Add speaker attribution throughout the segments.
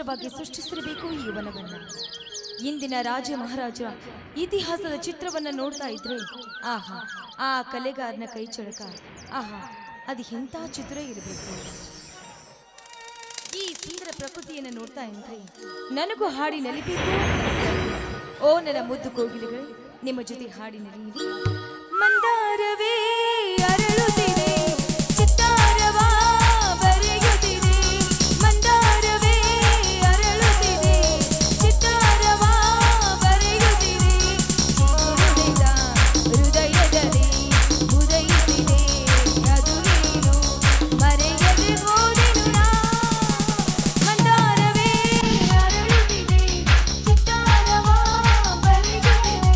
Speaker 1: ಸುಂದರವಾಗಿ ಸೃಷ್ಟಿಸಿರಬೇಕು ಈ ವನವನ್ನ. ಇಂದಿನ ರಾಜ ಮಹಾರಾಜ ಇತಿಹಾಸದ ಚಿತ್ರವನ್ನ ನೋಡ್ತಾ ಇದ್ರೆ ಆಹಾ, ಆ ಕಲೆಗಾರನ ಕೈ ಚಳಕ, ಆಹಾ, ಅದು ಎಂಥ ಚಿತ್ರ ಇರಬೇಕು. ಈ ಸುಂದರ ಪ್ರಕೃತಿಯನ್ನು ನೋಡ್ತಾ ಇದ್ರೆ ನನಗೂ ಹಾಡಿ ನಲಿಬೇಕು. ಓ ನನ್ನ ಮುದ್ದು ಕೋಗಿಲೆಗಳು, ನಿಮ್ಮ ಜೊತೆ ಹಾಡಿ ನಲಿಯಿರಿ. ಮಂದಾರವೇ ಅರಳುತ್ತಿದೆ, ಚಿತ್ತಾರವಾ ಬರೆಯುತ್ತಿದೆ. ಮಂದಾರವೇ ಅರಳುತ್ತಿದೆ, ಚಿತ್ತಾರವಾ ಬರೆಯುತ್ತಿದೆ. ಹೃದಯದಲ್ಲಿ ಉದಯಿಸಿದೆ, ಅದು ಏನು ಮರೆಯದೆ ಹೋದೆನು ನಾ. ಮಂದಾರವೇ ಅರಳುತ್ತಿದೆ, ಚಿತ್ತಾರವಾ ಬರೆಯುತ್ತಿದೆ.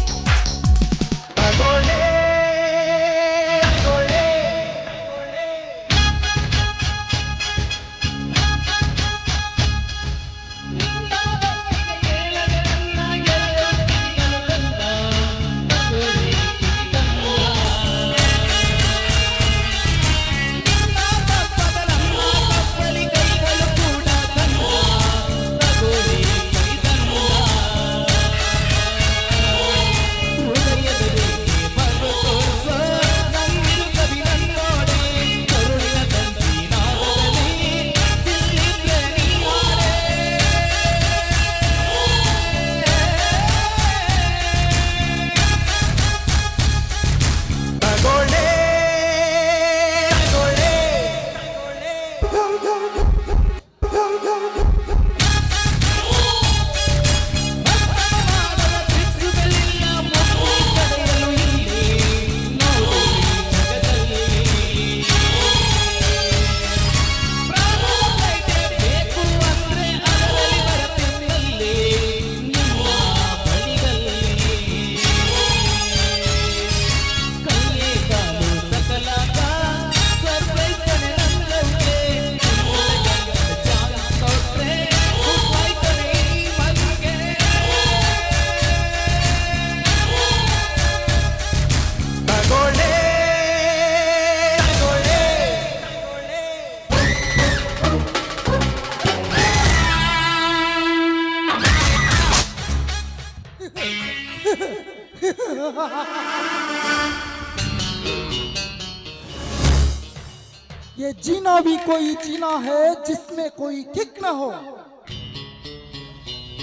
Speaker 2: ये जीना भी कोई जीना है जिसमें कोई किक न हो।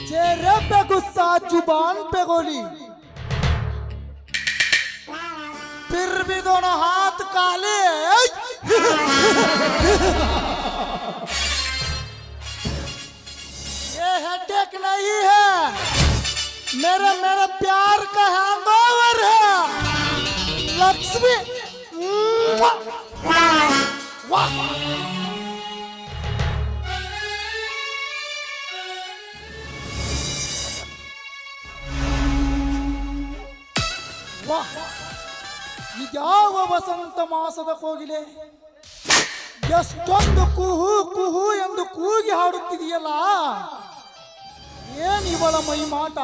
Speaker 2: चेहरे पे गुस्सा, जुबान पे गोली, फिर भी दोनों हाथ काले। ये हेडेक नहीं है, मेरे मेरे प्यार का हैंगओवर है। लक्ष्मी वाह, ವಾಹ್, ಇದ್ಯಾವ ವಸಂತ ಮಾಸದ ಕೋಗಿಲೆ, ಎಷ್ಟೊಂದು ಕುಹು ಕುಹು ಎಂದು ಕೂಗಿ ಹಾಡುತ್ತಿದೆಯಲ್ಲ. ಏನಿವಳ ಮೈಮಾಟ,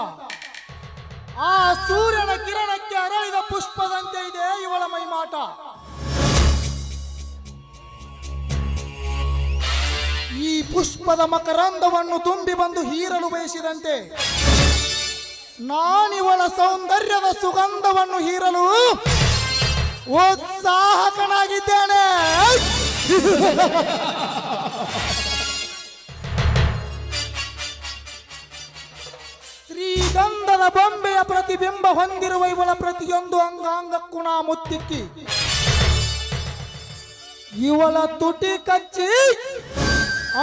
Speaker 2: ಆ ಸೂರ್ಯನ ಕಿರಣಕ್ಕೆ ಅರಳಿದ ಪುಷ್ಪದಂತೆ ಇದೆ ಇವಳ ಮೈಮಾಟ. ಈ ಪುಷ್ಪದ ಮಕರಂದವನ್ನು ತುಂಬಿ ಬಂದು ಹೀರಲು ಬಯಸಿದಂತೆ ನಾನಿವಳ ಸೌಂದರ್ಯದ ಸುಗಂಧವನ್ನು ಹೀರಲು ಉತ್ಸಾಹಕನಾಗಿದ್ದೇನೆ. ಶ್ರೀಗಂಧದ ಬೊಂಬೆಯ ಪ್ರತಿಬಿಂಬ ಹೊಂದಿರುವ ಇವಳ ಪ್ರತಿಯೊಂದು ಅಂಗಾಂಗಕ್ಕೂ ನಾ ಮುತ್ತಿಕ್ಕಿ ಇವಳ ತುಟಿ ಕಚ್ಚಿ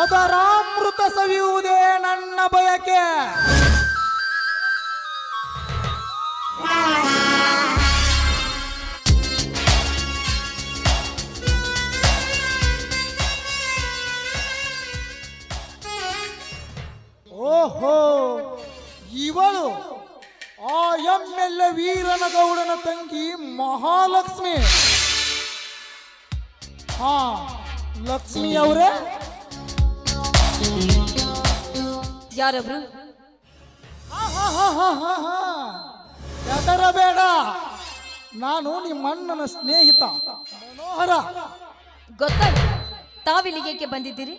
Speaker 2: ಅದರ ಅಮೃತ ಸವಿಯುವುದೇ ನನ್ನ ಬಯಕೆ. ಓಹೋ, ಇವಳು ಆ ಎಮ್ಮೆಲ್ಲೆ ವೀರನ ಗೌಡನ ತಂಗಿ ಮಹಾಲಕ್ಷ್ಮಿ. ಹಾ, ಲಕ್ಷ್ಮಿ ಅವರೇ,
Speaker 1: ಯಾರಬ್ರು?
Speaker 2: ಹೆದರಬೇಡ, ನಾನು ನಿಮ್ಮಣ್ಣನ ಸ್ನೇಹಿತ ಮನೋಹರ.
Speaker 1: ಗೊತ್ತಾಯ್ತು. ತಾವಿಲ್ಲಿಗೆ ಬಂದಿದ್ದೀರಿ?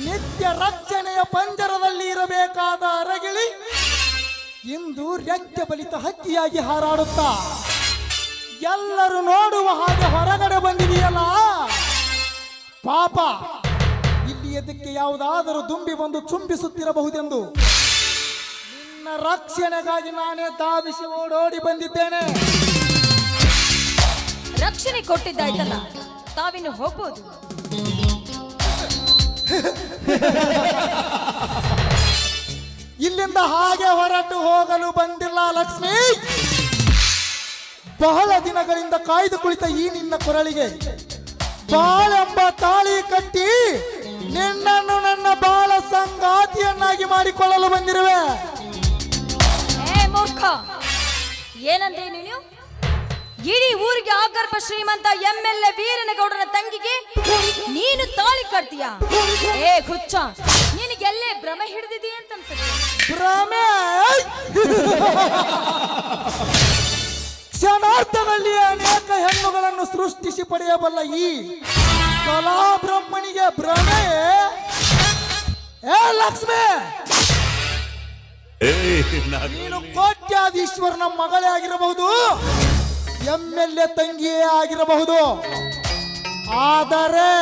Speaker 2: ನಿತ್ಯ ರಕ್ಷಣೆಯ ಪಂಜರದಲ್ಲಿ ಇರಬೇಕಾದ ಅರಗಿಳಿ ಇಂದು ರೆಕ್ಕೆ ಬಲಿತ ಹಕ್ಕಿಯಾಗಿ ಹಾರಾಡುತ್ತಾ ಎಲ್ಲರೂ ನೋಡುವ ಹಾಗೆ ಹೊರಗಡೆ ಬಂದಿದೆಯಲ್ಲ. ಪಾಪ, ಇಲ್ಲಿ ಎದಕ್ಕೆ ಯಾವುದಾದರೂ ದುಂಬಿ ಬಂದು ಚುಂಬಿಸುತ್ತಿರಬಹುದೆಂದು ನಿನ್ನ ರಕ್ಷಣೆಗಾಗಿ ನಾನೇ ಧಾವಿಸಿ ಓಡೋಡಿ ಬಂದಿದ್ದೇನೆ.
Speaker 1: ರಕ್ಷಣೆ ಕೊಟ್ಟಿದ್ದಾಯ್ತಲ್ಲ, ತಾವಿನ್ನು ಹೋಗ್ಬೋದು.
Speaker 2: ಇಲ್ಲಿಂದ ಹಾಗೆ ಹೊರಟು ಹೋಗಲು ಬಂದಿಲ್ಲ ಲಕ್ಷ್ಮಿ. ಬಹಳ ದಿನಗಳಿಂದ ಕಾಯ್ದು ಕುಳಿತ ಈ ನಿನ್ನ ಕೊರಳಿಗೆ ಬಾಳೆಂಬ ತಾಳಿ ಕಟ್ಟಿ ನಿನ್ನನ್ನು ನನ್ನ ಬಾಳ ಸಂಗಾತಿಯನ್ನಾಗಿ ಮಾಡಿಕೊಳ್ಳಲು ಬಂದಿರುವೆ.
Speaker 1: ಏ ಮೂರ್ಖ, ಏನಂದ್ರೆ ನೀನು? ಇಡೀ ಊರಿಗೆ ಆಗರ್ಭ ಶ್ರೀಮಂತ MLA ವೀರನಗೌಡನ ತಂಗಿಗೆ ನೀನು ತಾಳಿ ಕಟ್ತೀಯ? ಏ ಹುಚ್ಚ, ನಿನಗೆಲ್ಲೇ ಭ್ರಮೆ ಹಿಡಿದಿದೆಯಾ ಅಂತ ಅನ್ಸುತ್ತೆ.
Speaker 2: ಭ್ರಮೆ? ಕ್ಷಣಾರ್ಥದಲ್ಲಿ ಅನೇಕ ಹೆಣ್ಣುಗಳನ್ನು ಸೃಷ್ಟಿಸಿ ಪಡೆಯಬಲ್ಲ ಈ ಕಲಾಬ್ರಹ್ಮನಿಗೆ ಭ್ರಮೆ? ಏ ಲಕ್ಷ್ಮಿ, ನೀನು ಕೋಟ್ಯಾಧೀಶ್ವರನ ಮಗಳೇ ಆಗಿರಬಹುದು, MLA ತಂಗಿಯೇ ಆಗಿರಬಹುದು, ಆದರೆ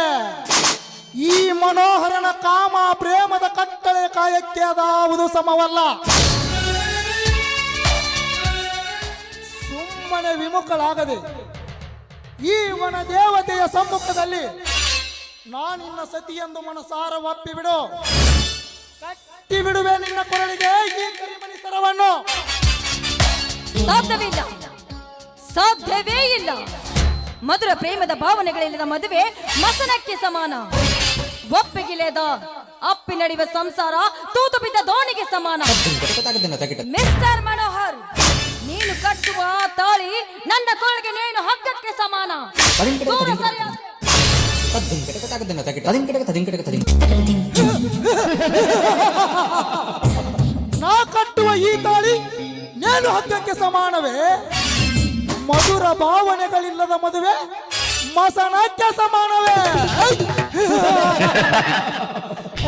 Speaker 2: ಈ ಮನೋಹರನ ಕಾಮ ಪ್ರೇಮದ ಕಟ್ಟಳೆ ಕಾಯಕ್ಕೆ ಅದಾವುದು ಸಮವಲ್ಲ. ಸುಮ್ಮನೆ ವಿಮುಖಳಾಗದೆ ಈ ವನ ದೇವತೆಯ ಸಮ್ಮುಖದಲ್ಲಿ ನಾನಿನ್ನ ಸತಿಯೆಂದು ಮನಸಾರ ಒಪ್ಪಿ ಬಿಡು. ಕಟ್ಟಿ ಬಿಡುವೆ ನಿನ್ನ ಕೊರಳಿಗೆ ಈ ಕರಿಮಣಿ ಸರವನ್ನು.
Speaker 1: ಸಾಧ್ಯವಿಲ್ಲ, ಸಾಧ್ಯವೇ ಇಲ್ಲ. ಮಧುರ ಪ್ರೇಮದ ಭಾವನೆಗಳಿಲ್ಲದ ಮದುವೆ ಮಸನಕ್ಕೆ ಸಮಾನ. ಒಪ್ಪಿಗಿಲ್ಲದ ಅಪ್ಪಿ ನಡೆಯುವ ಸಂಸಾರ ತೂತು ಬಿದ್ದ ದೋಣಿಗೆ ಸಮಾನ. ಮಿಸ್ಟರ್ ಮನೋಹರ್, ನೀನು ಕಟ್ಟುವ ತಾಳಿ ನನ್ನ ಕೊರಳಿಗೆ ನೇಣು ಹಗ್ಗಕ್ಕೆ ಸಮಾನ. ದೂರ ಸರಿಯಾದ
Speaker 2: ನಾ ಕಟ್ಟುವ ಈ ತಾಳಿ ನೇಣು ಹಗ್ಗಕ್ಕೆ ಸಮಾನವೇ? ಮಧುರ ಭಾವನೆಗಳಿಲ್ಲದ ಮದುವೆ ಮಸನಕ್ಕೆ ಸಮಾನವೇ?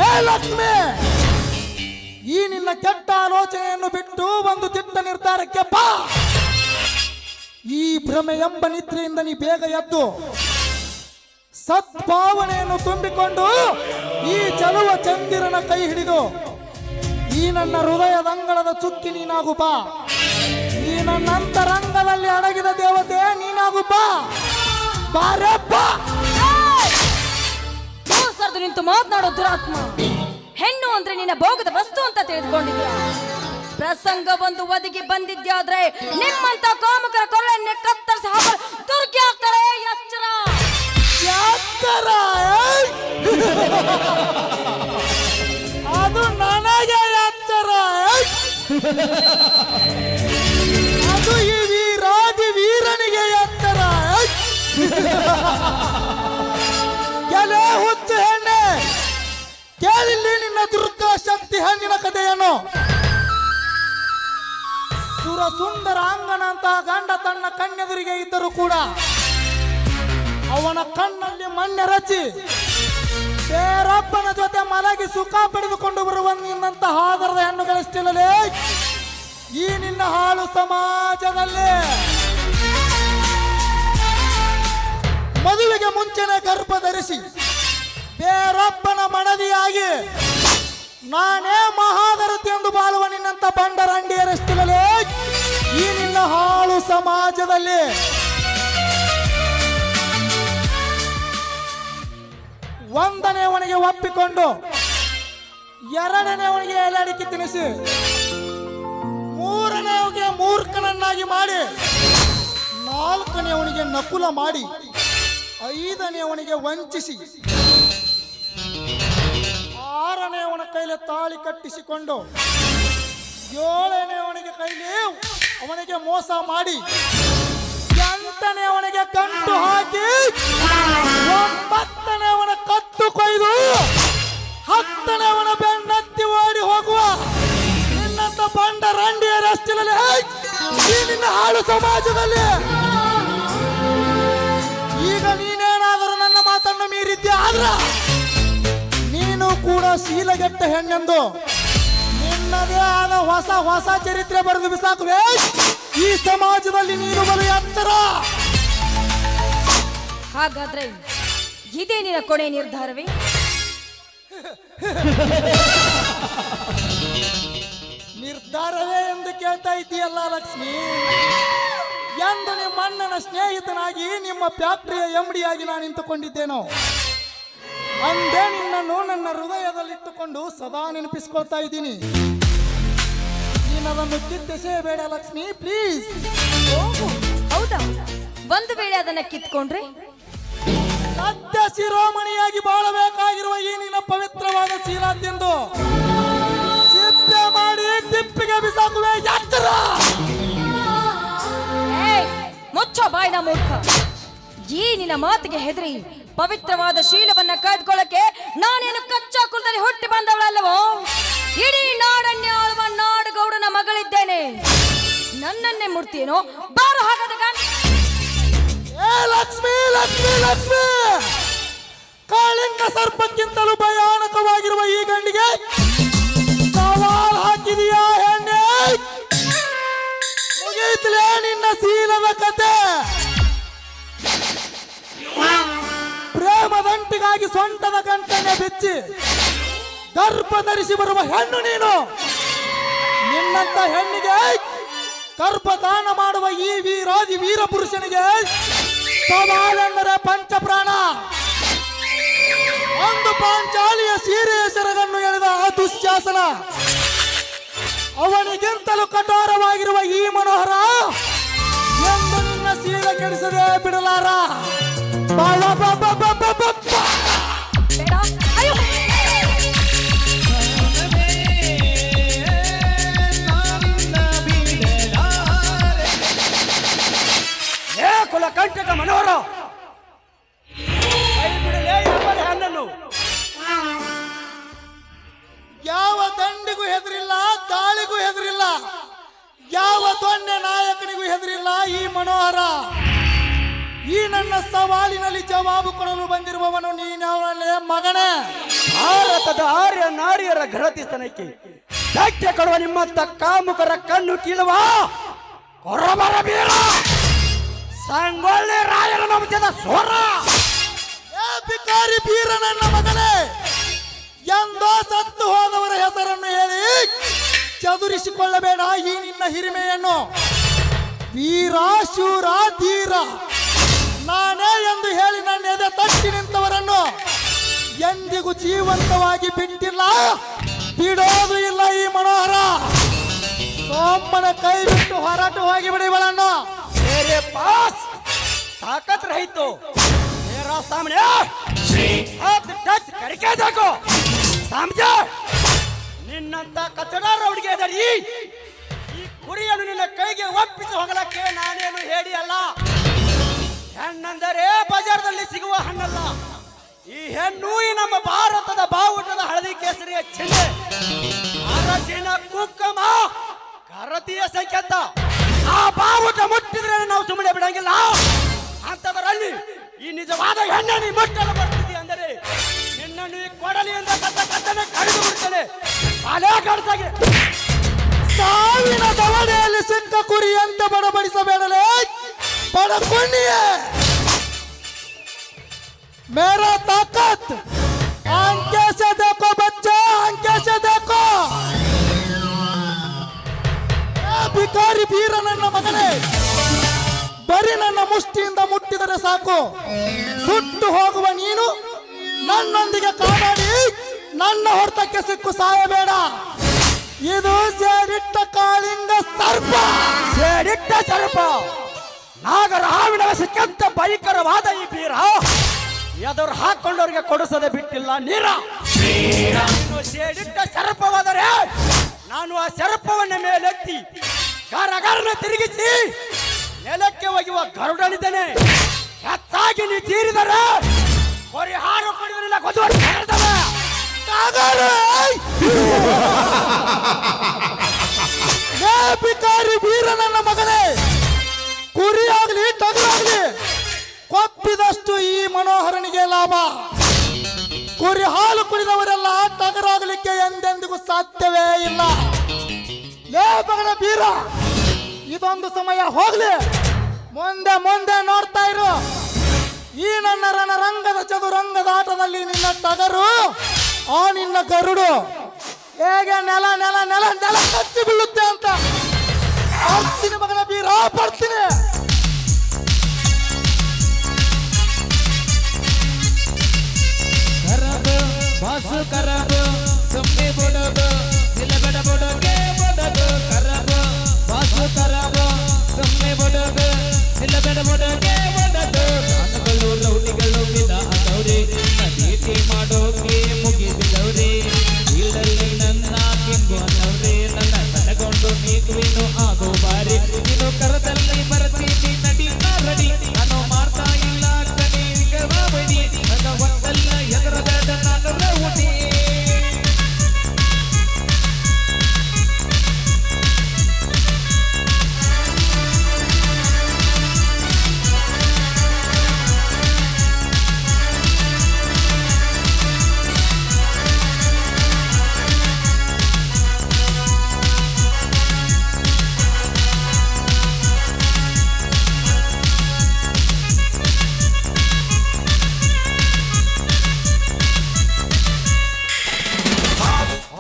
Speaker 2: ಏ ಲಕ್ಷ್ಮಿ, ಈ ನಿನ್ನ ಕೆಟ್ಟ ಆಲೋಚನೆಯನ್ನು ಬಿಟ್ಟು ಒಂದು ದಿಟ್ಟ ನಿರ್ಧಾರಕ್ಕೆ ಬಾ. ಈ ಭ್ರಮೆ ಎಂಬ ನಿದ್ರೆಯಿಂದ ನೀ ಬೇಗ ಎದ್ದು ಸದ್ಭಾವನೆಯನ್ನು ತುಂಬಿಕೊಂಡು ಈ ಚಲುವ ಚಂದಿರನ ಕೈ ಹಿಡಿದು ಈ ನನ್ನ ಹೃದಯದಂಗಳದ ಚುಕ್ಕಿ ನೀನಾಗು ಬಾ. ಈ ನನ್ನ ಅಂತರಂಗದಲ್ಲಿ ಅಡಗಿದ ದೇವತೆ ನೀನಾಗು ಬಾ. ಬಾರಪ್ಪ.
Speaker 1: ಸರ್ದು ನಿಂತು ಮಾತನಾಡೋ ದುರಾತ್ಮ. ಹೆಣ್ಣು ಅಂದ್ರೆ ನಿನ್ನ ಭೋಗದ ವಸ್ತು ಅಂತ ತಿಳಿದುಕೊಂಡಿದ್ಯಾ? ಪ್ರಸಂಗ ಒಂದು ಒದಗಿ ಬಂದಿದ್ಯಾದ್ರೆ ನಿಮ್ಮಂತ ಕಾಮಕರ ಕೊರಳನ್ನೇ ಕತ್ತರಿಸಿ ಹಾಕಲು ದುರ್ಗಿ ಆಗ್ತಾರೆ. ಎಚ್ಚರ,
Speaker 2: ಎಚ್ಚರ. ಅದು ನನಗೆ ಎಚ್ಚರ. ಅದು ಈ ವೀರಾದಿ ವೀರನಿಗೆ ಎಚ್ಚರ. ಎಲೆ ಹುಚ್ಚು ಹೆಣ್ಣೆ, ಕೇಳಿಲ್ಲಿ ನಿನ್ನ ದುರ್ಗಾ ಶಕ್ತಿ ಹೆಣ್ಣಿನ ಕಥೆಯನ್ನು. ಸುರ ಸುಂದರ ಅಂಗನಂತ ಗಂಡ ತನ್ನ ಕಣ್ಣೆದುರಿಗೆ ಇದ್ದರೂ ಕೂಡ ಅವನ ಕಣ್ಣಲ್ಲಿ ಮಣ್ಣೆರಚಿ ಬೇರೊಬ್ಬನ ಜೊತೆ ಮಲಗಿ ಸುಖ ಪಡೆದುಕೊಂಡು ಬರುವ ನಿನ್ನಂತ ಆಧಾರದ ಹೆಣ್ಣುಗಳಷ್ಟಿಲ್ಲಲೇ ಈ ನಿನ್ನ ಹಾಳು ಸಮಾಜದಲ್ಲಿ. ಮದುವೆಗೆ ಮುಂಚೆನೆ ಗರ್ಭ ಧರಿಸಿ ಬೇರೊಬ್ಬನ ಮಡದಿಯಾಗಿ ನಾನೇ ಮಹಾಗರತಿ ಎಂದು ಬಾಳುವ ನಿನ್ನಂತ ಬಂಡರಂಡಿಯರಷ್ಟಿಲ್ಲಲೇ ಈ ನಿನ್ನ ಹಾಳು ಸಮಾಜದಲ್ಲಿ. ಒಂದನೆಯವನಿಗೆ ಒಪ್ಪಿಕೊಂಡು ಎರಡನೆಯವನಿಗೆ ಎಲೆಡಿಕೆ ತಿನ್ನಿಸಿ ಮೂರನೆಯವನಿಗೆ ಮೂರ್ಖನನ್ನಾಗಿ ಮಾಡಿ ನಾಲ್ಕನೆಯವನಿಗೆ ನಕುಲ ಮಾಡಿ ಐದನೆಯವನಿಗೆ ವಂಚಿಸಿ ಆರನೆಯವನ ಕೈಲಿ ತಾಳಿ ಕಟ್ಟಿಸಿಕೊಂಡು ಏಳನೆಯವನಿಗೆ ಕೈಲಿ ಅವನಿಗೆ ಮೋಸ ಮಾಡಿ ಎಂಟನೆಯವನಿಗೆ ಗಂಟು ಹಾಕಿ ಒಂಬತ್ತನೆಯವನ ಕತ್ತು ಕೊಯ್ದು ಹತ್ತನೆಯವನ ಬೆನ್ನತ್ತಿ ಓಡಿ ಹೋಗುವ ನಿನ್ನಂತ ಬಂಡ ರಂಡಿಯರಷ್ಟಿಲ್ಲದೆ ಈ ನಿನ್ನ ಹಾಳು ಸಮಾಜದಲ್ಲಿ ಈಗ ನೀನು ಶೀಲಗೆಟ್ಟ ಹೆಣ್ಣೆಂದು ನಿನ್ನದೇ ಆದ ಹೊಸ ಹೊಸ ಚರಿತ್ರೆ ಬರೆದು ಬಿಸಾಕುವೆ. ಈ ಸಮಾಜದಲ್ಲಿ ನೀನು ಬಲು ಎತ್ತರ.
Speaker 1: ಹಾಗಾದ್ರೆ ಇದೇ ನಿನ್ನ ಕೊನೆ ನಿರ್ಧಾರವೇ?
Speaker 2: ನಿರ್ಧಾರವೇ ಎಂದು ಕೇಳ್ತಾ ಇದ್ದೀಯಲ್ಲ ಲಕ್ಷ್ಮಿ. ಎಂದು ನಿಮ್ಮ ಅಣ್ಣನ ಸ್ನೇಹಿತನಾಗಿ ನಿಮ್ಮ ಫ್ಯಾಕ್ಟರಿಯ ಎಂಡಿಯಾಗಿ ನಾನು ನಿಂತುಕೊಂಡಿದ್ದೇನೋ ಅಂದೇ ನಿನ್ನನ್ನು ನನ್ನ ಹೃದಯದಲ್ಲಿಟ್ಟುಕೊಂಡು ಸದಾ ನೆನಪಿಸ್ಕೊಳ್ತಾ ಇದ್ದೀನಿ. ನೀನದನ್ನು ಕಿತ್ತೆಸೆಯಬೇಡ ಲಕ್ಷ್ಮಿ, ಪ್ಲೀಸ್.
Speaker 1: ಓಹೋ, ಹೌದಾ? ಒಂದು ವೇಳೆ ಅದನ್ನ ಕಿತ್ಕೊಂಡ್ರೆ
Speaker 2: ಸತ್ಯ ಶಿರೋಮಣಿಯಾಗಿ ಬಾಳಬೇಕಾಗಿರುವ ಈ ನಿನ್ನ ಪವಿತ್ರವಾದ ಶೀಲಾತ್ಯೆಂದು ಸಿಪ್ಪೆ ಮಾಡಿ ತಿಪ್ಪಿಗೆ ಬಿಸಾಕುವೆ. ಎತ್ತರ.
Speaker 1: ಮುಚ್ಚೋ ಬಾಯ್ನ ಮೂರ್ಖ. ಈ ನಿನ್ನ ಮಾತಿಗೆ ಹೆದರಿ ಪವಿತ್ರವಾದ ಶೀಲವನ್ನ ಕದ್ಕೊಳ್ಳಕ್ಕೆ ನಾನೇನು ಕಚ್ಚಾ ಕುಲದಲ್ಲಿ ಹುಟ್ಟಿ ಬಂದವಳಲ್ಲವೋ? ಇಡೀ ನಾಡನ್ನೇ ಆಳುವ ನಾಡಗೌಡನ ಮಗಳಿದ್ದೇನೆ. ನನ್ನನ್ನೇ ಮುರ್ತಿಯೇನೋ? ಬಾರು ಹಾಗಾದ
Speaker 2: ಲಕ್ಷ್ಮಿ ಲಕ್ಷ್ಮಿ ಲಕ್ಷ್ಮಿ, ಕಾಳಿಂಗ ಸರ್ಪಕ್ಕಿಂತಲೂ ಭಯಾನಕವಾಗಿರುವ ಈ ಗಂಡಿಗೆ ಸವಾಲ್ ಹಾಕಿದೀಯಾ ಹೆಣ್ಣೆ? ಮುಗಿಯುತ್ತಲೇ ನಿನ್ನ ಶೀಲದ ಕತೆ. ಪ್ರೇಮದಂಟಿಗಾಗಿ ಸೊಂಟದ ಗಂಟನೆ ಬಿಚ್ಚಿ ಗರ್ಭ ಧರಿಸಿ ಬರುವ ಹೆಣ್ಣು ನೀನು. ನಿನ್ನಂತ ಹೆಣ್ಣಿಗೆ ಗರ್ಭದಾನ ಮಾಡುವ ಈ ವೀರಾದಿ ವೀರ ಪುರುಷನಿಗೆ ಸವಾಲೆಂದರೆ ಪಂಚಪ್ರಾಣ. ಒಂದು ಪಾಂಚಾಲಿಯ ಸೀರೆಯ ಸೆರಗನ್ನು ಎಳೆದ ಆ ದುಶ್ಯಾಸನ, ಅವನಿಗಿಂತಲೂ ಕಠೋರವಾಗಿರುವ ಈ ಮನೋಹರ ಎಂದು ನಿನ್ನ ಸೀರೆ ಕೆಡಿಸದೆ ಬಿಡಲಾರ.
Speaker 1: ಬೇಡ. ಅಯ್ಯೋ,
Speaker 3: ಕುಲ ಕಂಟಕ ಮನೋಹರ, ಕೈ ಬಿಡಲೇ ಎಂಬಲ್ಲಿ ಹಣ್ಣನ್ನು.
Speaker 2: ಯಾವ ದಂಡಿಗೂ ಹೆದರಿಲ್ಲ, ಗಾಳಿಗೂ ಹೆದರಿಲ್ಲ, ಯಾವ ದೊಣ್ಣೆ ನಾಯಕನಿಗೂ ಹೆದರಿಲ್ಲ ಈ ಮನೋಹರ. ಈ ನನ್ನ ಸವಾಲಿನಲ್ಲಿ ಜವಾಬು ಕೊಡಲು ಬಂದಿರುವವನು ನೀನವನೇ ಮಗನೇ.
Speaker 3: ಭಾರತದ ಆರ್ಯ ನಾರಿಯರ ಘನತಿಸ್ತನಕ್ಕೆ ಧಕ್ಕೆ ಕೊಡುವ ನಿಮ್ಮಂತ ಕಾಮುಕರ ಕಣ್ಣು ಕೀಳುವ ಕೊರಬರ ಬೀರ ಸಂಗೊಳ್ಳಿ ರಾಯರ ವಂಶದ ಸೋರ.
Speaker 2: ಭಿಕಾರಿ ಬೀರ ನನ್ನ ಮಗನೇ, ಎಂದೋ ಸತ್ತು ಹೋದವರ ಹೆಸರನ್ನು ಹೇಳಿ ಚದುರಿಸಿಕೊಳ್ಳಬೇಡ ಈ ನಿನ್ನ ಹಿರಿಮೆಯನ್ನು. ವೀರ ಶೂರ ಧೀರ ನಾನೇ ಎಂದು ಹೇಳಿ ನನ್ನ ಎದೆ ತಟ್ಟಿ ನಿಂತವರನ್ನು ಎಂದಿಗೂ ಜೀವಂತವಾಗಿ ಬಿಟ್ಟಿಲ್ಲ, ಬಿಡೋದು ಇಲ್ಲ ಈ ಮನೋಹರ. ಸೋಮನ ಕೈ ಬಿಟ್ಟು ಹೊರಟು ಹೋಗಿಬಿಡಿ ಇವಳನ್ನು.
Speaker 3: मेरे पास ताकत रही तो मेरा सामने हाथ टच करके देखो, समझे? ನಿನ್ನಂತ ಕಚಡ ರೌಡಿಗೆ ಅದರಿ ಈ ಕುರಿಯನ್ನು ನಿನ್ನ ಕೈಗೆ ಒಪ್ಪಿಸಿ ಹೋಗಲಕ್ಕೆ ನಾನೇನು ಹೇಳಿ ಅಲ್ಲ. ಹೆಣ್ಣಂದರೆ ಬಜಾರದಲ್ಲಿ ಸಿಗುವ ಹಣ್ಣಲ್ಲ. ಈ ಹೆಣ್ಣು ಈ ನಮ್ಮ ಭಾರತದ ಬಾವುಟದ ಹಳದಿ ಕೇಸರಿಯ ಚಿಹ್ನೆ, ಅರಸಿನ ಕುಂಕುಮ, ಕರತಿಯ ಸಂಕೇತ. ಆ ಬಾವುಟ ಮುಟ್ಟಿದ್ರೆ ನಾವು ಸುಮ್ಮನೆ ಬಿಡಂಗಿಲ್ಲ. ಅಂತದರಲ್ಲಿ ಈ ನಿಜವಾದ ಹೆಣ್ಣೆ ನೀ ಮುಟ್ಟಲು ಬರ್ತಿದ್ದಿ ಅಂದರೆ ನಿನ್ನನ್ನು ಈ ಕೊಡಲಿಯಿಂದ ಕತ್ತನೆ ಕಡಿದು ಬಿಡ್ತೇನೆ. ಅಲೇ ಕಡ್ತಾಗೆ
Speaker 2: ಸಾವಿನ ದವಡೆಯಲ್ಲಿ ಸಿಕ್ಕ ಕುರಿ ಅಂತ ಬಡಬಡಿಸಬೇಡಲೇ ಬಡಕೊಂಡಿಯೇ. ಮೇರಾ ತಾಕತ್ ಆಂಕೆ ಸೆ ದೇಖೋ ಬಚ್ಚಾ, ಆಂಕೆ ಸೆ ದೇಖೋ. ಭಿಕಾರಿ ಬೀರ ನನ್ನ ಮಗನೇ, ಬರೀ ನನ್ನ ಮುಷ್ಟಿಯಿಂದ ಮುಟ್ಟಿದರೆ ಸಾಕು ಸುಟ್ಟು ಹೋಗುವ ನೀನು ನನ್ನೊಂದಿಗೆ ಕಾದಾಡಿ ನನ್ನ ಹೊರತಕ್ಕೆ ಸಿಕ್ಕು ಸಾಯಬೇಡ. ಇದು ಸೇಡಿಟ್ಟ ಕಾಳಿಂಗ ಸರ್ಪ.
Speaker 3: ಸೇಡಿಟ್ಟ ಸರ್ಪ, ನಾಗರ ಹಾವಿನ ಸಿಕ್ಕಂತ ಭಯಂಕರವಾದ ಈ ಬೀರ ಎದುರು ಹಾಕೊಂಡವ್ರಿಗೆ ಕೊಡಿಸದೆ ಬಿಟ್ಟಿಲ್ಲ ನೀರ. ನೀನು ಸೇಡಿಟ್ಟ ಸರ್ಪವಾದರೆ ನಾನು ಆ ಸರ್ಪವನ್ನ ಮೇಲೆತ್ತಿ ಗರಗರನ ತಿರುಗಿಸಿ ನೆಲಕ್ಕೆ ಒಗೆಯುವ ಗರುಡನಿದ್ದೇನೆ. ಹೆಚ್ಚಾಗಿ ನೀ ತೀರಿದರೆ ಪರಿಹಾರ ಕೊಡುವುದಿಲ್ಲ.
Speaker 2: ಭಿಕಾರಿ ಬೀರ ನನ್ನ ಮಗನೇ, ಕುರಿ ಆಗ್ಲಿ ಟಗರಾಗ್ಲಿ ಕೊಪ್ಪಿದಷ್ಟು ಈ ಮನೋಹರನಿಗೆ ಲಾಭ. ಕುರಿ ಬರೀ ಹಾಲು ಕುಡಿದವರೆಲ್ಲ ಟಗರಾಗಲಿಕ್ಕೆ ಎಂದೆಂದಿಗೂ ಸಾಧ್ಯವೇ ಇಲ್ಲ. ಲೇ ಮಗನ ಬೀರ, ಇದೊಂದು ಸಮಯ ಹೋಗ್ಲಿ, ಮುಂದೆ ಮುಂದೆ ನೋಡ್ತಾ ಇರು. ಈ ನನ್ನ ರಣರಂಗದ ಚದುರಂಗದ ಆಟದಲ್ಲಿ ನಿನ್ನ ಟಗರು, ಆ ನಿನ್ನ ಗರುಡು ಹೇಗೆ ನೆಲ ನೆಲ ನೆಲ ನೆಲ ಕಚ್ಚಿ ಬೀಳುತ್ತೆ ಅಂತ. ಬರ್ತೀನಿ ಮಗನ ಬೀರ, ಬರ್ತೀನಿ.
Speaker 4: ಬಾಸು ಕರಬ ಸುಮ್ಮನೆ ಬಡದು ನಿಲಗಡ ಬಡಗೆ ಬಡದು ಕರಬ ಬಾಸು ಕರಬ ಸುಮ್ಮನೆ ಬಡದು ನಿಲಗಡ ಬಡಗೆ ಬಡದು ನಾನುಗಳು ರೌಡಿಗಳು ಬಿದ್ದಾದವ್ರೆ ನದೀತಿ ಮಾಡೋಕೆ ಮುಗಿದಿದವ್ರೆ ಇಲ್ಲಲ್ಲಿ ನನ್ನ ಕಿಂಗು ಅನ್ನವ್ರೆ ನನ್ನ ತನಗೊಂಡು ನೀಗುವಿನು ಆಗೋ ಬಾರಿ ನೀನು ಕರದಲ್ಲಿ ಮರತೀತಿ ನಡಿ ನಾರಡಿ ನಾನು ಮಾಡ್ತಾ ಇಲ್ಲ ಕಣೀಗ ಬಡಿ ನನ್ನ ಒಂದಲ್ಲ ಎದುರಬೇಡ ನಾನು ರೌಡಿ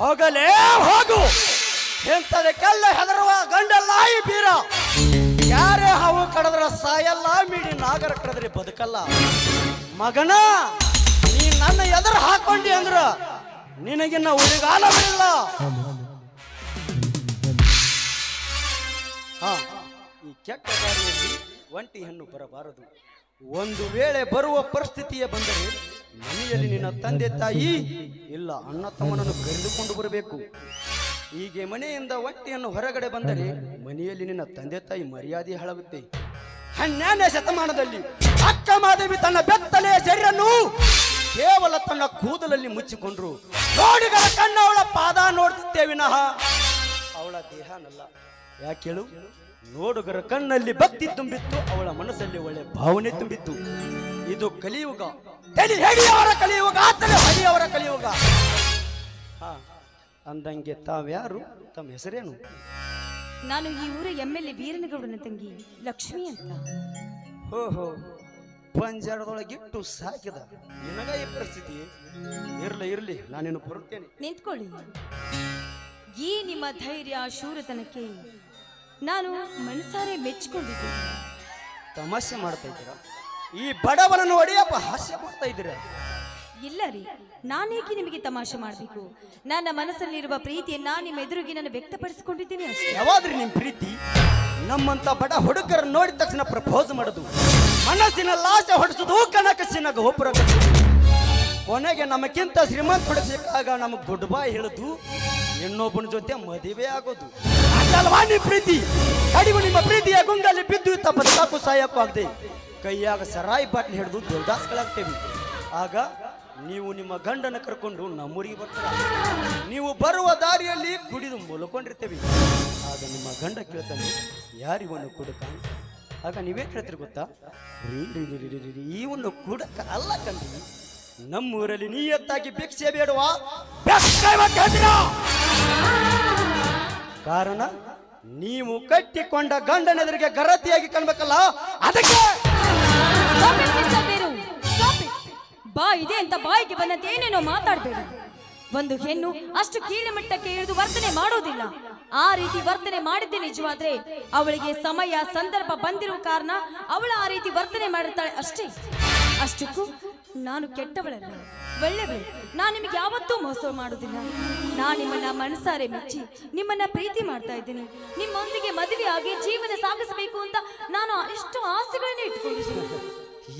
Speaker 3: ಹೋಗಲೇ ಹೋಗು. ಎಂತದಕ್ಕೆಲ್ಲ ಹೆದರುವ ಗಂಡಲ್ಲ ಈ ಬೀರ. ಯಾರೇ ಹಾವು ಕಡದ್ರ ಸಾಯಲ್ಲ, ಮೀಡಿ ನಾಗರ ಕಡದ್ರೆ ಬದುಕಲ್ಲ. ಮಗನ, ನೀ ನನ್ನ ಎದುರು ಹಾಕೊಂಡಿ ಅಂದ್ರ ನಿನಗಿನ್ನ ಉಳಿಗಾಲವಿಲ್ಲ. ಹಾ, ಈ ಕೆಟ್ಟ ದಾರಿಯಲ್ಲಿ ಒಂಟಿ ಹೆಣ್ಣು ಬರಬಾರದು. ಒಂದು ವೇಳೆ ಬರುವ ಪರಿಸ್ಥಿತಿಯೇ ಬಂದರೆ ಮನೆಯಲ್ಲಿ ನಿನ್ನ ತಂದೆ ತಾಯಿ ಇಲ್ಲ ಅಣ್ಣ ತಮ್ಮನನ್ನು ಕರೆದುಕೊಂಡು ಬರಬೇಕು. ಹೀಗೆ ಮನೆಯಿಂದ ಒಂಟಿಯನ್ನು ಹೊರಗಡೆ ಬಂದರೆ ಮನೆಯಲ್ಲಿ ನಿನ್ನ ತಂದೆ ತಾಯಿ ಮರ್ಯಾದೆ ಹಾಳಾಗುತ್ತೆ. 12ನೇ ಶತಮಾನದಲ್ಲಿ ಅಕ್ಕ ಮಾದೇವಿ ತನ್ನ ಬೆತ್ತಲೆಯ ಶರೀರನ್ನು ಕೇವಲ ತನ್ನ ಕೂದಲಲ್ಲಿ ಮುಚ್ಚಿಕೊಂಡ್ರು. ನೋಡಿಗಳ ಕಣ್ಣ ಅವಳ ಪಾದ ನೋಡ್ತಿದ್ದೇ ವಿನಃ ಅವಳ ದೇಹನಲ್ಲ. ಯಾಕೇಳು? ನೋಡುಗರ ಕಣ್ಣಲ್ಲಿ ಭಕ್ತಿ ತುಂಬಿತ್ತು, ಅವಳ ಮನಸ್ಸಲ್ಲಿ ಒಳ್ಳೆ ಭಾವನೆ ತುಂಬಿತ್ತು. ಇದು ಕಲಿಯುಗ, ಹೆಡಿಯವರ ಕಲಿಯುಗ, ಆತಲೆ ಹರಿಯವರ ಕಲಿಯುಗ. ಹಾ, ಅಂದಂಗೆ ತಾವ್ಯಾರು? ತಮ್ಮ ಹೆಸರೇನು?
Speaker 1: ನಾನು ಈ ಊರ MLA ವೀರನಗೌಡನ ತಂಗಿ ಲಕ್ಷ್ಮಿ ಅಂತ.
Speaker 3: ಓಹೋ, ಪಂಜರದೊಳಗಿಟ್ಟು ಸಾಕಿದ ನಿನಗ ಈ ಪರಿಸ್ಥಿತಿ. ಇರ್ಲಿ, ನಾನೇನು ಬರುತ್ತೇನೆ.
Speaker 1: ನಿಂತ್ಕೊಳ್ಳಿ. ಈ ನಿಮ್ಮ ಧೈರ್ಯ ಶೂರತನಕ್ಕೆ ನಾನು ಮನಸಾರೆ ಮೆಚ್ಚಿಕೊಂಡಿದ್ದೇನೆ.
Speaker 3: ತಮಾಷೆ ಮಾಡ್ತಾ ಇದ್ದೀರಾ? ಈ ಬಡವನನ್ನು ಹೊಡೆಯಪ್ಪ ಹಾಸ್ಯ ಮಾಡ್ತಾ ಇದ್ದೀರಾ?
Speaker 1: ಇಲ್ಲ ರೀ, ನಾನೇಕೆ ನಿಮಗೆ ತಮಾಷೆ ಮಾಡಬೇಕು? ನನ್ನ ಮನಸ್ಸಲ್ಲಿರುವ ಪ್ರೀತಿಯನ್ನ ನಿಮ್ಮ ಎದುರಿಗೆ ನಾನು ವ್ಯಕ್ತಪಡಿಸಿಕೊಂಡಿದ್ದೀನಿ ಅಷ್ಟೇ.
Speaker 3: ಯಾವಾದ್ರಿ ನಿಮ್ ಪ್ರೀತಿ? ನಮ್ಮಂತ ಬಡ ಹುಡುಗರ ನೋಡಿದ ತಕ್ಷಣ ಪ್ರಪೋಸ್ ಮಾಡೋದು, ಮನಸ್ಸಿನ ಲಾಶ ಹೊಡಿಸೋದು, ಕನಕಸಿನ ಗೋಪುರ ಕಟ್ಟೋದು, ಕೊನೆಗೆ ನಮಗಿಂತ ಶ್ರೀಮಂತ ಹೊಡಿಸಿದಾಗ ನಮಗ್ ಗುಡ್ ಬಾಯ್ ಹೇಳುದು, ಇನ್ನೊಬ್ಬನ ಜೊತೆ ಮದುವೆ ಆಗೋದು. ಅದಲ್ವಾ ನಿಮ್ ಪ್ರೀತಿ? ಕಡಿಮೆ ನಿಮ್ಮ ಪ್ರೀತಿಯ ಗುಂಗಲ್ಲಿ ಬಿದ್ದು ತಪ್ಪ ಸಾಕು ಸಾಯಕ್ಕೂ ಆಗದೆ ಕೈಯಾಗ ಸರಾಯಿ ಬಾಟ್ಲಿ ಹಿಡಿದು ದೇವದಾಸ್ಗಳಾಗ್ತೇವೆ. ಆಗ ನೀವು ನಿಮ್ಮ ಗಂಡನ ಕರ್ಕೊಂಡು ನಮ್ಮೂರಿಗೆ ಬರ್ತೀರ. ನೀವು ಬರುವ ದಾರಿಯಲ್ಲಿ ಕುಡಿದು ಮುಲ್ಕೊಂಡಿರ್ತೇವೆ. ಆಗ ನಿಮ್ಮ ಗಂಡ ಕೇಳ್ತಾನೆ, ಯಾರಿವನು ಕುಡಕ? ಆಗ ನೀವೇ ಕೇಳ್ತೀರಿ ಗೊತ್ತಾ? ಇವನು ಕುಡಕ ಅಲ್ಲ ಕಂಡ್ರಿ, ನಮ್ಮೂರಲ್ಲಿ ನಿಯತ್ತಾಗಿ ಭಿಕ್ಷೆ ಬೇಡುವ ಕಾರಣ ನೀವು ಕಟ್ಟಿಕೊಂಡ ಗಂಡನೆದುರಿಗೆ ಗರತಿಯಾಗಿ ಕಾಣ್ಬೇಕಲ್ಲ, ಅದಕ್ಕೆ.
Speaker 1: ಬಾ ಇದೆ ಅಂತ ಬಾಯಿಗೆ ಬಂದಂತೆ ಏನೇನೋ ಮಾತಾಡಬೇಡ. ಒಂದು ಹೆಣ್ಣು ಅಷ್ಟು ಕೀಳುಮಟ್ಟಕ್ಕೆ ಇಳಿದು ವರ್ತನೆ ಮಾಡೋದಿಲ್ಲ. ಆ ರೀತಿ ವರ್ತನೆ ಮಾಡಿದ್ದೆ ನಿಜವಾದ್ರೆ ಅವಳಿಗೆ ಸಮಯ ಸಂದರ್ಭ ಬಂದಿರುವ ಕಾರಣ ಅವಳು ಆ ರೀತಿ ವರ್ತನೆ ಮಾಡುತ್ತಾಳೆ ಅಷ್ಟೇ. ಅಷ್ಟಕ್ಕೂ ನಾನು ಕೆಟ್ಟವಳಲ್ಲ, ಒಳ್ಳೆವಳು. ನಾನು ನಿಮಗೆ ಯಾವತ್ತೂ ಮೋಸ ಮಾಡುವುದಿಲ್ಲ. ನಾನು ನಿಮ್ಮನ್ನ ಮನಸಾರೆ ಮೆಚ್ಚಿ ನಿಮ್ಮನ್ನ ಪ್ರೀತಿ ಮಾಡ್ತಾ ಇದ್ದೀನಿ. ನಿಮ್ಮೊಂದಿಗೆ ಮದುವೆ ಆಗಿ ಜೀವನ ಸಾಗಿಸಬೇಕು ಅಂತ ನಾನು ಎಷ್ಟು ಆಸೆಗಳನ್ನೇ ಇಟ್ಕೊಂಡಿದ್ದೀನಿ.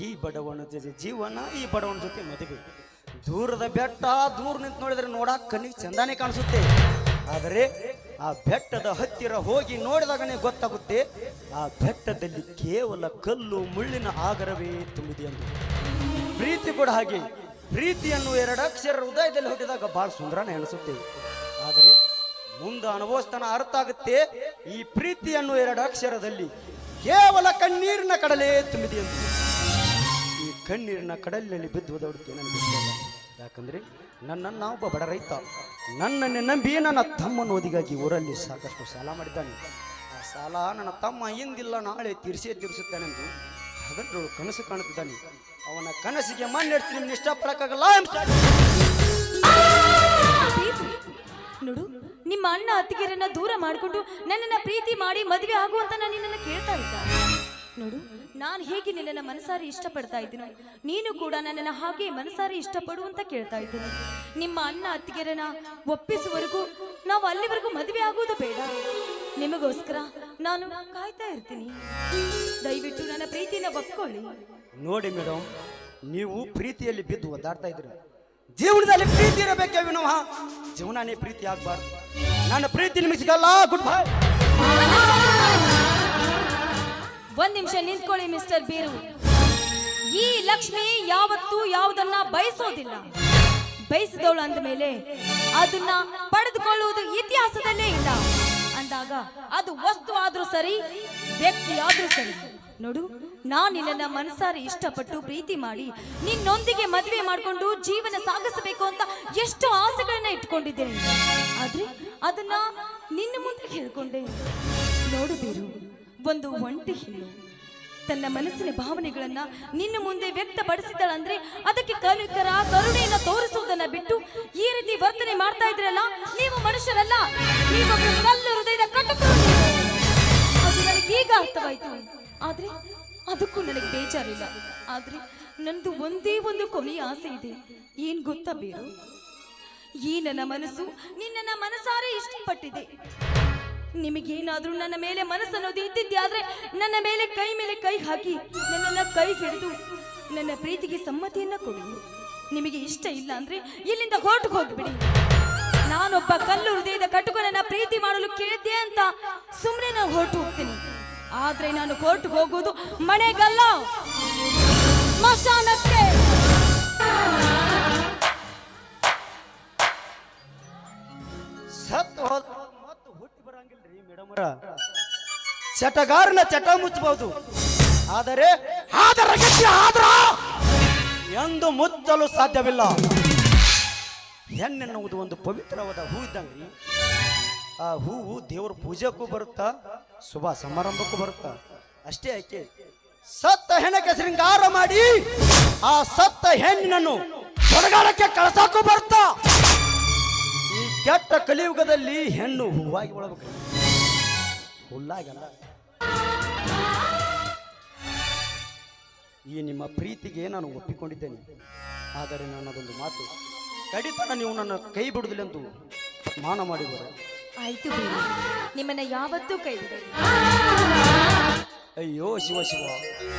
Speaker 3: ಈ ಬಡವನ ಜೊತೆ ಜೀವನ, ಈ ಬಡವನ ಜೊತೆ ಮದುವೆ. ದೂರದ ಬೆಟ್ಟ ದೂರ ನಿಂತು ನೋಡಿದ್ರೆ ನೋಡಕ್ ಕಣ್ಣಿಗೆ ಚಂದಾನೆ ಕಾಣಿಸುತ್ತೆ. ಆದರೆ ಆ ಬೆಟ್ಟದ ಹತ್ತಿರ ಹೋಗಿ ನೋಡಿದಾಗನೇ ಗೊತ್ತಾಗುತ್ತೆ ಆ ಬೆಟ್ಟದಲ್ಲಿ ಕೇವಲ ಕಲ್ಲು ಮುಳ್ಳಿನ ಆಗರವೇ ತುಂಬಿದೆ ಎಂದು. ಪ್ರೀತಿ ಕೂಡ ಹಾಗೆ. ಪ್ರೀತಿಯನ್ನು 2 ಅಕ್ಷರ ಹೃದಯದಲ್ಲಿ ಹುಟ್ಟಿದಾಗ ಬಹಳ ಸುಂದರನೇ ಅನಿಸುತ್ತೆ. ಆದರೆ ಮುಂದೆ ಅನುಭವಿಸ್ತಾನ ಅರ್ಥ ಆಗುತ್ತೆ ಈ ಪ್ರೀತಿಯನ್ನು 2 ಅಕ್ಷರದಲ್ಲಿ ಕೇವಲ ಕಣ್ಣೀರಿನ ಕಡಲೇ ತುಂಬಿದೆ ಎಂದು. ಈ ಕಣ್ಣೀರಿನ ಕಡಲಿನಲ್ಲಿ ಬಿದ್ದು ಹೋದವರಿಗೆ ನನಗೆ ಯಾಕಂದ್ರೆ ನನ್ನನ್ನು ಒಬ್ಬ ಬಡ ರೈತ ನನ್ನನ್ನೇ ನಂಬಿ ನನ್ನ ತಮ್ಮನ ಓದಿಗಾಗಿ ಊರಲ್ಲಿ ಸಾಕಷ್ಟು ಸಾಲ ಮಾಡಿದ್ದಾನೆ. ಆ ಸಾಲ ನನ್ನ ತಮ್ಮ ಇಂದಿಲ್ಲ ನಾಳೆ ತೀರಿಸುತ್ತಾನೆಂದು ಹಗಲು ಕನಸು ಕಾಣುತ್ತಿದ್ದಾನೆ. ಅವನ ಕನಸಿಗೆ ಮಣ್ಣೆಡ್ಸಿ ನಿಮ್ನ ಇಷ್ಟಪಡಕ್ಕಾಗಲ್ಲ.
Speaker 1: ನೋಡು, ನಿಮ್ಮ ಅಣ್ಣ ಅತ್ತಿಗೆರನ್ನ ದೂರ ಮಾಡಿಕೊಂಡು ನನ್ನನ್ನ ಪ್ರೀತಿ ಮಾಡಿ ಮದುವೆ ಆಗುವಂತ ನಾನು ನಿನ್ನನ್ನು ಕೇಳ್ತಾ ಇದ್ದ. ನೋಡು, ನಾನು ಹೇಗೆ ನಿನ್ನನ್ನು ಮನಸಾರಿ ಇಷ್ಟಪಡ್ತಾ ಇದ್ದೀನೋ ನೀನು ಕೂಡ ನನ್ನನ್ನು ಹಾಗೆ ಮನಸಾರಿ ಇಷ್ಟಪಡು ಅಂತ ಕೇಳ್ತಾ ಇದ್ದೀನಿ. ನಿಮ್ಮ ಅಣ್ಣ ಅತ್ತಿಗೆರನ್ನ ಒಪ್ಪಿಸುವವರೆಗೂ ನಾವು ಅಲ್ಲಿವರೆಗೂ ಮದುವೆ ಆಗುವುದು ಬೇಡ. ನಿಮಗೋಸ್ಕರ ನಾನು ಕಾಯ್ತಾ ಇರ್ತೀನಿ. ದಯವಿಟ್ಟು ನನ್ನ ಪ್ರೀತಿನ ಒಪ್ಕೊಳ್ಳಿ.
Speaker 3: ನೋಡಿ ಮೇಡಮ್, ನೀವು ಪ್ರೀತಿಯಲ್ಲಿ ಬಿದ್ದು ಒದ್ದಾಡ್ತಾ ಇದ್ದೀರ. ಜೀವನದಲ್ಲಿ ಪ್ರೀತಿ ಇರಬೇಕೇ ವಿನಃ ಜೀವನನೇ ಪ್ರೀತಿ ಆಗ್ಬಾರ್ದು. ನನ್ನ ಪ್ರೀತಿ ನಿಮಗೆ ಸಿಗಲ್ಲ. Good bye.
Speaker 1: ಒಂದ್ ನಿಮಿಷ ನಿಂತ್ಕೊಳ್ಳಿ ಮಿಸ್ಟರ್ ಬೀರು. ಈ ಲಕ್ಷ್ಮಿ ಯಾವತ್ತೂ ಯಾವುದನ್ನ ಬಯಸೋದಿಲ್ಲ. ಬಯಸಿದವಳು ಅಂದ ಮೇಲೆ ಅದನ್ನ ಪಡೆದುಕೊಳ್ಳುವುದು ಇತಿಹಾಸದಲ್ಲೇ ಇಲ್ಲ. ಅಂದಾಗ ಅದು ವಸ್ತು ಆದ್ರೂ ಸರಿ, ವ್ಯಕ್ತಿ ಆದ್ರೂ ಸರಿ. ನೋಡು, ನಾನು ನಿನ್ನ ಮನಸಾರಿ ಇಷ್ಟಪಟ್ಟು ಪ್ರೀತಿ ಮಾಡಿ ನಿನ್ನೊಂದಿಗೆ ಮದುವೆ ಮಾಡಿಕೊಂಡು ಜೀವನ ಸಾಗಿಸಬೇಕು ಅಂತ ಎಷ್ಟು ಆಸೆಗಳನ್ನ ಇಟ್ಕೊಂಡಿದ್ದೇನೆ. ಆದ್ರೆ ಅದನ್ನ ನಿನ್ನ ಮುಂದೆ ಹೇಳ್ಕೊಂಡೆ. ನೋಡು ಬೀರು, ಒಂದು ಒಂಟಿ ಹೆಣ್ಣು ತನ್ನ ಮನಸ್ಸಿನ ಭಾವನೆಗಳನ್ನ ನಿನ್ನ ಮುಂದೆ ವ್ಯಕ್ತಪಡಿಸಿದಳಂದ್ರೆ ಅದಕ್ಕೆ ಕರುಣೆಯನ್ನ ತೋರಿಸುವುದನ್ನ ಬಿಟ್ಟು ಈ ರೀತಿ ವರ್ತನೆ ಮಾಡ್ತಾ ಇದ್ರಲ್ಲ, ನೀವು ಮನುಷ್ಯರಲ್ಲ, ನೀವೊಬ್ಬರು ಕಲ್ಲು ಹೃದಯದ ಕಟುಕರು. ಅದು ನನಗೆ ಈಗ ಅರ್ಥವಾಯ್ತು. ಆದ್ರೆ ಅದಕ್ಕೂ ನನಗೆ ಬೇಜಾರಿಲ್ಲ. ಆದ್ರೆ ನಂದು ಒಂದೇ ಒಂದು ಕೊನೆಯ ಆಸೆ ಇದೆ. ಏನ್ ಗೊತ್ತಾ ಬೀರು, ಈ ನನ್ನ ಮನಸ್ಸು ನಿನ್ನ ಮನಸಾರೆ ಇಷ್ಟಪಟ್ಟಿದೆ. ನಿಮಗೇನಾದ್ರೂ ನನ್ನ ಮೇಲೆ ಮನಸ್ಸನ್ನೋದು ಇದ್ದಿದ್ದೆ ನನ್ನ ಮೇಲೆ ಕೈ ಹಾಕಿ ನನ್ನನ್ನ ಕೈ ಹಿಡಿದು ನನ್ನ ಪ್ರೀತಿಗೆ ಸಮ್ಮತಿಯನ್ನ ಕೊಡಿ. ನಿಮಗೆ ಇಷ್ಟ ಇಲ್ಲ ಅಂದ್ರೆ ಇಲ್ಲಿಂದ ಹೊರಟು ಹೋಗ್ಬಿಡಿ. ನಾನೊಬ್ಬ ಕಲ್ಲು ಹೃದಯದ ಕಟುಕನನ್ನ ಪ್ರೀತಿ ಮಾಡಲು ಕೇಳಿದ್ದೆ ಅಂತ ಸುಮ್ಮನೆ ನಾನು ಹೊರಟು ಹೋಗ್ತೀನಿ. ಆದ್ರೆ ನಾನು ಹೊರಟು ಹೋಗುವುದು ಮನೆಗಲ್ಲ, ಸ್ಮಶಾನಕ್ಕೆ.
Speaker 3: ಸತ್ತು ಹೋದ ಮತ್ತು ಹುಟ್ಟಿ ಬರಂಗಿಲ್ರಿ ಮೇಡಮ್. ಚಟಗಾರನ ಚಟ ಮುಚ್ಚಬಹುದು, ಆದರೆ ಎಂದು ಮುಚ್ಚಲು ಸಾಧ್ಯವಿಲ್ಲ. ಹೆಣ್ಣೆನ್ನುವುದು ಒಂದು ಪವಿತ್ರವಾದ ಹೂ ಇದ್ದಂಗ್ರಿ. ಆ ಹೂವು ದೇವರ ಪೂಜೆಗೂ ಬರುತ್ತಾ, ಶುಭ ಸಮಾರಂಭಕ್ಕೂ ಬರುತ್ತಾ. ಅಷ್ಟೇ ಯಾಕೆ, ಸತ್ತ ಹೆಣ್ಣಕ್ಕೆ ಶೃಂಗಾರ ಮಾಡಿ ಆ ಸತ್ತ ಹೆಣ್ಣಿನನ್ನು ಹೊರಗಾಡಕ್ಕೆ ಕಳಸಕ್ಕೂ ಬರುತ್ತಾ. ಈ ಕೆಟ್ಟ ಕಲಿಯುಗದಲ್ಲಿ ಹೆಣ್ಣು ಹೂವಾಗಿ ಒಳಬೇಕು, ಹುಲ್ಲಾಗಲ್ಲ. ಈ ನಿಮ್ಮ ಪ್ರೀತಿಗೆ ನಾನು ಒಪ್ಪಿಕೊಂಡಿದ್ದೇನೆ. ಆದರೆ ನನ್ನದೊಂದು ಮಾತು, ಕಡಿತನ ನೀವು ನನ್ನ ಕೈ ಬಿಡುವುದಿಲ್ಲ ಎಂದು ಮಾನ ಮಾಡಿದರು.
Speaker 1: ಆಯ್ತು ಬೀರು, ನಿಮ್ಮನ್ನ ಯಾವತ್ತೂ ಕೈ ಬಿಡ.
Speaker 3: ಅಯ್ಯೋ ಶಿವ ಶಿವ,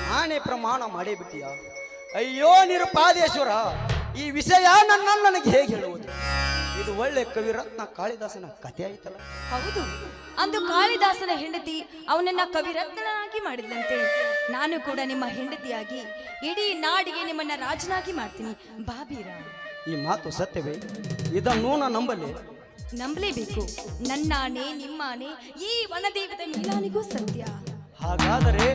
Speaker 3: ನಾನೇ ಪ್ರಮಾಣ ಮಾಡೇ ಬಿಟ್ಟಿಯ. ಅಯ್ಯೋ ನಿರುಪಾದೇಶ್ವರ, ಈ ವಿಷಯ ನನಗೆ ಹೇಗೆ ಹೇಳುವುದು? ಇದು ಒಳ್ಳೆ ಕವಿರತ್ನ ಕಾಳಿದಾಸನ ಕಥೆ ಆಯ್ತಲ್ಲ.
Speaker 1: ಹೌದು, ಅಂದು ಕಾಳಿದಾಸನ ಹೆಂಡತಿ ಅವನನ್ನ ಕವಿರತ್ನನಾಗಿ ಮಾಡಿದಂತೆ ನಾನು ಕೂಡ ನಿಮ್ಮ ಹೆಂಡತಿಯಾಗಿ ಇಡೀ ನಾಡಿಗೆ ನಿಮ್ಮನ್ನ ರಾಜನಾಗಿ ಮಾಡ್ತೀನಿ. ಬಾಬೀರ,
Speaker 3: ಈ ಮಾತು ಸತ್ಯವೇ? ಇದನ್ನು ನಾನು
Speaker 1: ನಂಬಲೇಬೇಕು. ನನ್ನಾಣೆ ನಿಮ್ಮಾಣೆ ಈ ವನದೇವತೆ ಮೀಲಾನಿಗೂ ಸತ್ಯ.
Speaker 3: ಹಾಗಾದರೆ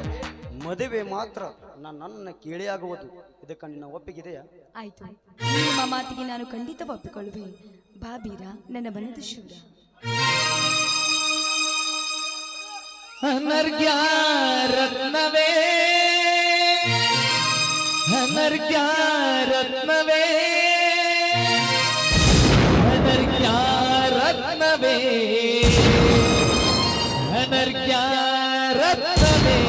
Speaker 3: ಮದುವೆ ಮಾತ್ರ ನನ್ನ ಕೇಳಿಯಾಗುವುದು. ಇದಕ್ಕೆ ನಿನ್ನ ಒಪ್ಪಿಗೆದೆಯಾ?
Speaker 1: ಆಯ್ತು, ನಿಮ್ಮ ಮಾತಿಗೆ ನಾನು ಖಂಡಿತ ಒಪ್ಪಿಕೊಳ್ಳುವೆ. ಬಾಬೀರ, ನನ್ನ ಬನದ ಶೂರ.
Speaker 4: ಅನರ್ಘ್ಯ ರತ್ನವೇ, ಅನರ್ಘ್ಯ ರತ್ನವೇ, ಅನರ್ಘ್ಯ ರತ್ನವೇ, ಅನರ್ಘ್ಯ ರತ್ನವೇ.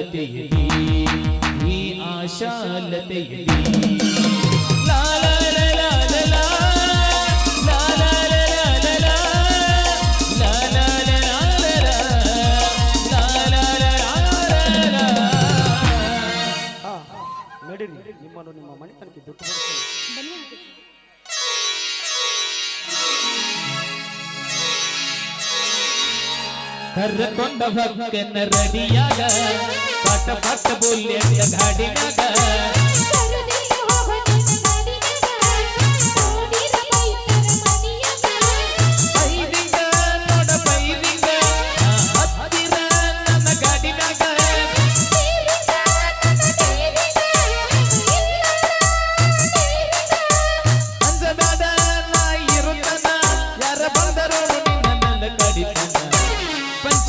Speaker 4: ಆಶಾಲತೆಯಲ್ಲಿ ಈ ಆಶಾಲತೆಯಲ್ಲಿ ಲಾ ಲಾ ಲಾ ಲಾ ಲಾ ಲಾ ಲಾ ಲಾ ಲಾ ಲಾ ಲಾ ಲಾ ಲಾ ಲಾ ಲಾ ಲಾ.
Speaker 3: ಹಾ ನಡೀರಿ ನಿಮ್ಮನ್ನು ನಿಮ್ಮ ಮನೆತನಕ್ಕೆ ಬಿಟ್ಟು ಬಿಡ್ತೀನಿ.
Speaker 4: ಕರ್ರಕೊಂಡ ಭಕ್ತನ ರಡಿಯಾಗ ಪಟ ಪಟ ಬುಲ್ಲೆಟ್ಟ ಗಾಡಿನಾಗ